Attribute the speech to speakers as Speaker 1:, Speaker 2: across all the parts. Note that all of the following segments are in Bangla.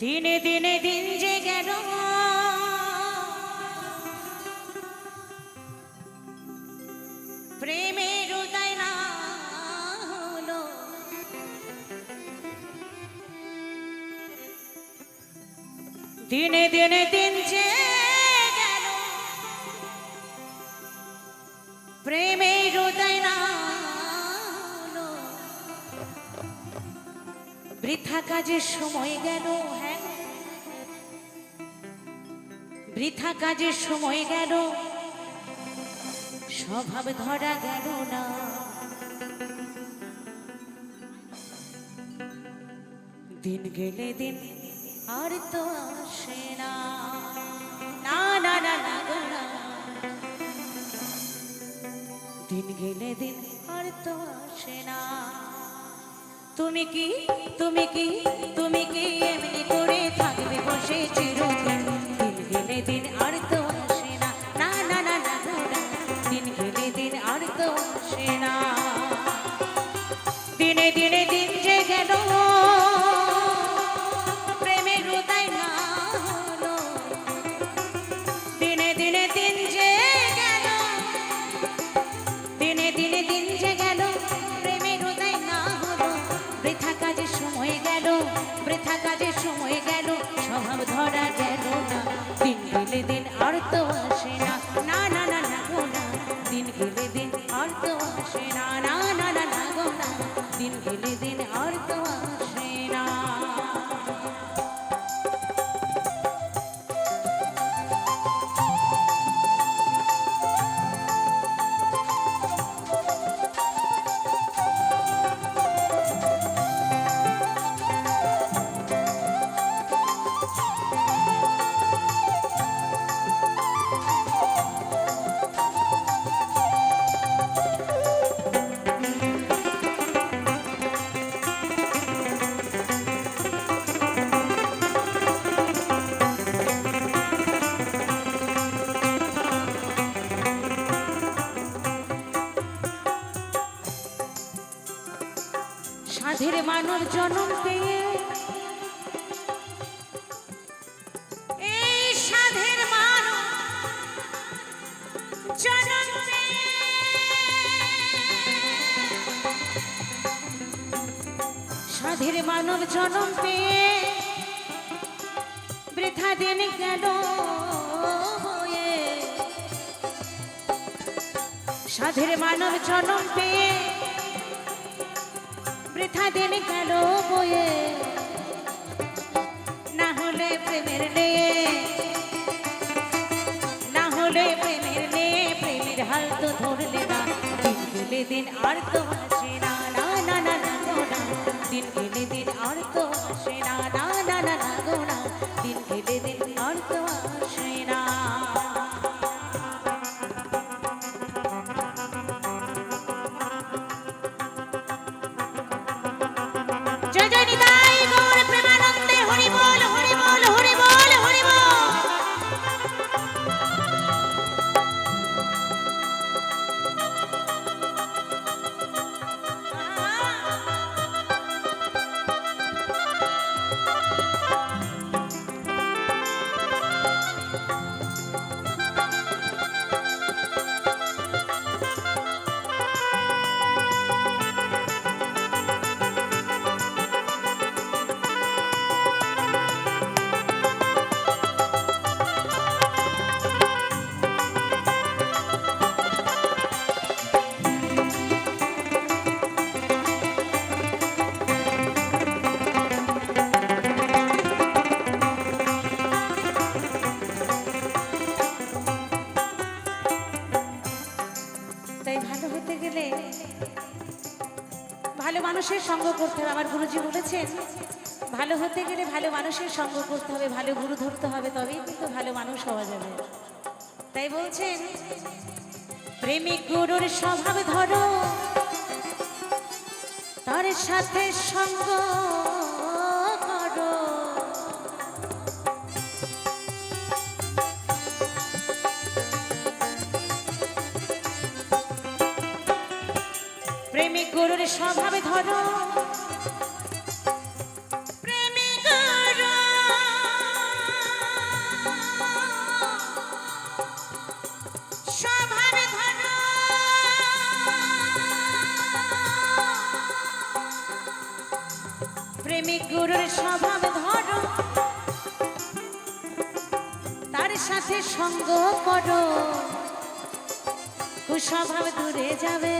Speaker 1: দিনে দিনে দিন যে গেল প্রেমের উদয় না হলো, দিনে দিনে দিন যে গেল প্রেমের উদয় না হলো, বৃথা কাজের সময় গেল। হ্যাঁ, বৃথা কাজের সময় গেল, স্বভাব ধরা গেল না। দিন গেলে দিন আর তো আসে না, না না না না গো না। দিন গেলে দিন আর তো আসে না। তুমি কি তুমি কি তুমি কি এমনি করে থাকবে বসে চিরদিন? দিন গেলে দিন আর তো আসে না, না না না না গো না। দিন গেলে দিন আর তো আসে না। দিনে দিনে দিন যে গেল প্রেমের উদয় না হলো, দিনে দিনে দিন যে গেল, দিনে দিনে দিন যে গেল প্রেমের উদয় না হলো, বৃথা কাজের সময় গেল, বৃথা কাজের সময় গেল, স্বভাব ধরা গেল না। দিন গেলে দিন আর তো আসে না, না না না না গো না। দিন গেলে দিন আর তো আসে না, না না না না গো না। দিন গেলে দিন আর তো আসে না। সাধের মানব জন্ম পেয়ে, এই সাধের মানব জন্ম পেয়ে, সাধের মানব জন্ম পেয়ে বৃথা দিন গেল বয়ে। সাধের মানব জন্ম পেয়ে বৃথা দিন গেল বয়ে। না হলে প্রেমের নিয়ে, না হলে প্রেমের নিয়ে, প্রেমের হাল তো ধরলে না। দিন গেলে দিন আর তো আসে না, না না না না গো না। দিন গেলে দিন আর তো আসে না, না না না না গো না। দিন গেলে দিন আর তো আসে না। জয় জয় নিতাই গৌর প্রেমানন্দে, হরি বল হরি বল হরি বল হরি বল। তাই ভালো হতে গেলে ভালো মানুষের সঙ্গ করতে হবে। আমার গুরুজি বলেছেন, ভালো হতে গেলে ভালো মানুষের সঙ্গ করতে হবে, ভালো গুরু ধরতে হবে, তবেই কিন্তু ভালো মানুষ হওয়া যাবে। তাই বলছেন, প্রেমিক গুরুর স্বভাব ধরো, তার সাথে সঙ্গ করো। প্রেমিক গুরুর স্বভাব ধরো, প্রেমিক গুরু প্রেমিক গুরুর স্বভাব ধরো, তার সাথে সঙ্গ করো, কুস্বভাব দূরে যাবে,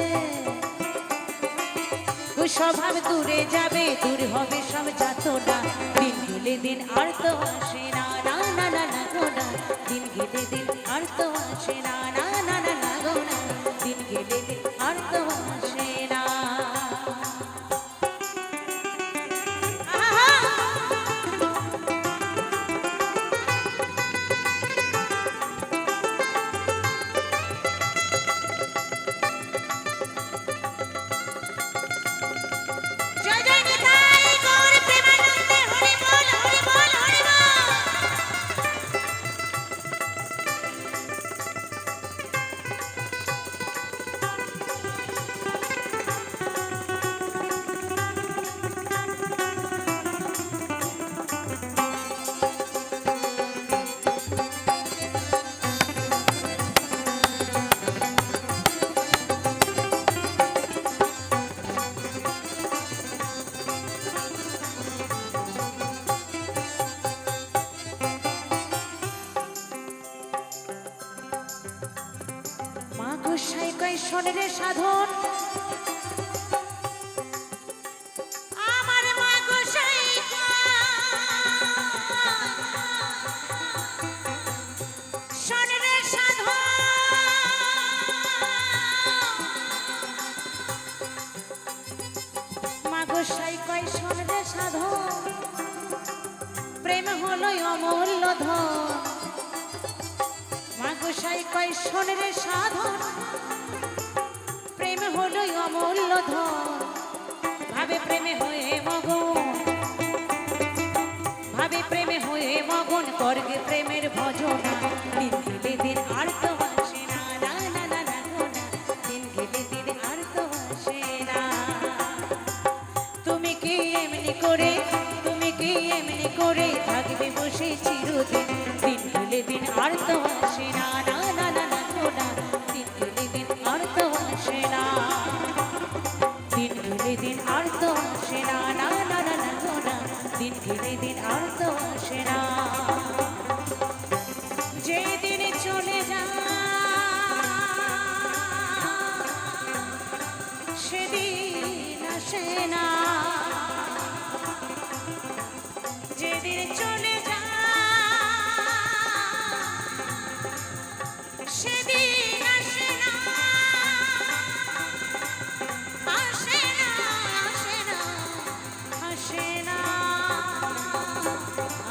Speaker 1: কুস্বভাব দূরে যাবে, দূর হবে সব যাতনা। দিন গেলে দিন আর তো আসে না, না না না না গো না। দিন গেলে দিন আর তো আসে না, না না না না গো না। দিন গেলে দিন আর তো আসে না। জয় জয় নিতাই গৌর প্রেমানন্দে, হরি বল হরি বল হরি বল। মা গোসাই কয় শোন রে সাধন, আমার মা গোসাই শোন রে সাধন। মা গোসাই কয় শোন রে সাধন, প্রেম হলো অমূল্য ধন। মা গোসাই কয় শোন রে সাধন, প্রেম হলো অমূল্য ধন। ভাবে প্রেমে হয়ে মগন, ভাবে প্রেমে হয়ে মগন, করগে প্রেমের ভজনা। দিন গেলে দিন আর তো আসে না, না না না না গো না। দিন গেলে দিন আর তো আসে না। তুমি কি এমনি করে, তুমি কি এমনি করে থাকবে বসে চিরদিন। দিন গেলে দিন আর তো আসে না, না না না না গো না। দিন গেলে দিন আর তো আসে না। দিন গেলে দিন আর তো আসে না, না না না না গো না। দিন গেলে দিন আর তো আসে না। যেদিন চলে যায় সেদিন আসে না, যেদিন চলে যায় সেদিন আসে না, আসে না, আসে না, আসে না,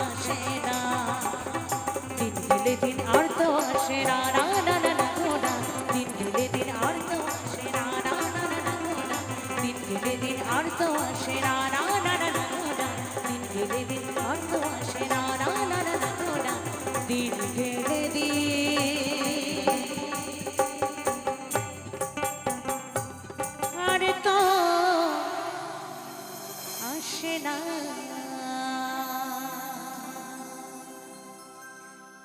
Speaker 1: আসে না। দিন গেলে দিন আর তো আসে না, না না না না গো না। দিন গেলে দিন আর তো আসে না, না না না না গো না। দিন গেলে দিন আর তো আসে না।